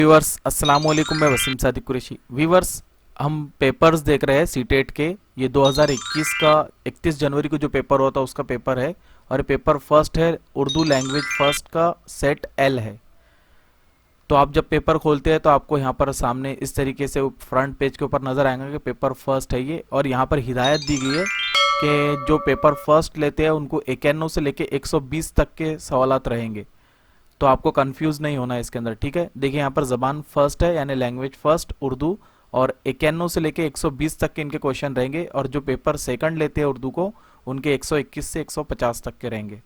Viewers अस्सलाम वालेकुम, मैं वसीम सादिक कुरैशी। व्यूवर्स, हम पेपर्स देख रहे हैं सीटेट के। ये 2021 का 31 जनवरी को जो पेपर हुआ था उसका पेपर है, और ये पेपर फर्स्ट है, उर्दू लैंग्वेज फर्स्ट का सेट एल है। तो आप जब पेपर खोलते हैं तो आपको यहाँ पर सामने इस तरीके से फ्रंट पेज के ऊपर नजर आएगा कि पेपर फर्स्ट है ये, और यहाँ पर हिदायत दी गई है कि जो पेपर फर्स्ट लेते हैं उनको 91 से लेके 120 तक के सवालात रहेंगे। तो आपको कंफ्यूज नहीं होना है इसके अंदर, ठीक है। देखिए यहाँ पर जबान फर्स्ट है यानी लैंग्वेज फर्स्ट उर्दू, और 91 से लेके 120 तक के इनके क्वेश्चन रहेंगे, और जो पेपर सेकंड लेते हैं उर्दू को उनके 121 से 150 तक के रहेंगे।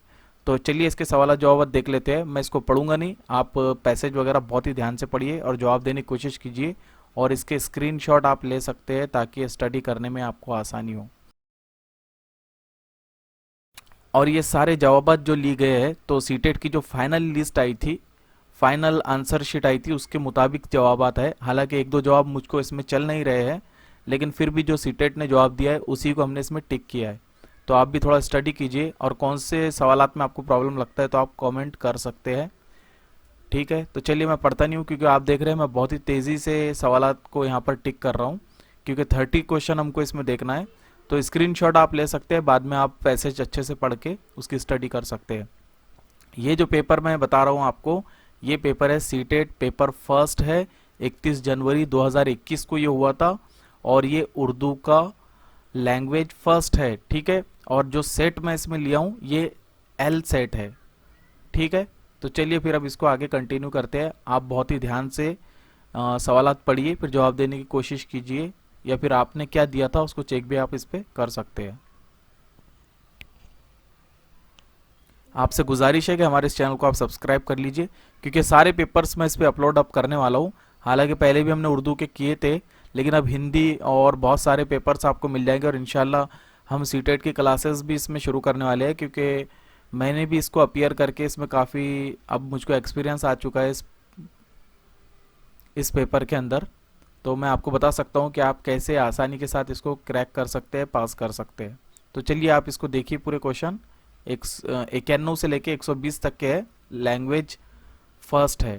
तो चलिए इसके सवाल जवाब देख लेते हैं। मैं इसको पढ़ूंगा नहीं, आप पैसेज वगैरह बहुत ही ध्यान से पढ़िए और जवाब देने की कोशिश कीजिए, और इसके स्क्रीनशॉट आप ले सकते हैं ताकि स्टडी करने में आपको आसानी हो। और ये सारे जवाब जो ली गए हैं तो सीटेट की जो फाइनल लिस्ट आई थी, फाइनल आंसर शीट आई थी, उसके मुताबिक जवाबात है। हालांकि एक दो जवाब मुझको इसमें चल नहीं रहे हैं, लेकिन फिर भी जो सीटेट ने जवाब दिया है उसी को हमने इसमें टिक किया है। तो आप भी थोड़ा स्टडी कीजिए, और कौन से सवालात में आपको प्रॉब्लम लगता है तो आप कमेंट कर सकते हैं, ठीक है। तो चलिए मैं पढ़ता नहीं हूँ, क्योंकि आप देख रहे हैं मैं बहुत ही तेज़ी से सवालात को यहाँ पर टिक कर रहा हूँ, क्योंकि 30 क्वेश्चन हमको इसमें देखना है। तो स्क्रीनशॉट आप ले सकते हैं, बाद में आप पैसेज अच्छे से पढ़ के उसकी स्टडी कर सकते हैं। ये जो पेपर मैं बता रहा हूँ आपको, ये पेपर है सीटेट पेपर फर्स्ट है, 31 जनवरी 2021 को ये हुआ था, और ये उर्दू का लैंग्वेज फर्स्ट है, ठीक है। और जो सेट मैं इसमें लिया हूँ ये एल सेट है, ठीक है। तो चलिए फिर अब इसको आगे कंटिन्यू करते हैं। आप बहुत ही ध्यान से सवालात पढ़िए, फिर जवाब देने की कोशिश कीजिए, या फिर आपने क्या दिया था उसको चेक भी आप इस पे कर सकते हैं। आपसे गुजारिश है कि हमारे इस चैनल को आप सब्सक्राइब कर लीजिए, क्योंकि सारे पेपर्स मैं इस पे अपलोड अप करने वाला हूँ। हालांकि पहले भी हमने उर्दू के किए थे, लेकिन अब हिंदी और बहुत सारे पेपर्स आपको मिल जाएंगे, और इंशाल्लाह हम सीटेट की क्लासेस भी इसमें शुरू करने वाले हैं, क्योंकि मैंने भी इसको अपीयर करके इसमें काफ़ी अब मुझको एक्सपीरियंस आ चुका है इस पेपर के अंदर। तो मैं आपको बता सकता हूँ कि आप कैसे आसानी के साथ इसको क्रैक कर सकते हैं, पास कर सकते हैं। तो चलिए आप इसको देखिए पूरे क्वेश्चन। 91 से लेके 120 तक के है, लैंग्वेज फर्स्ट है,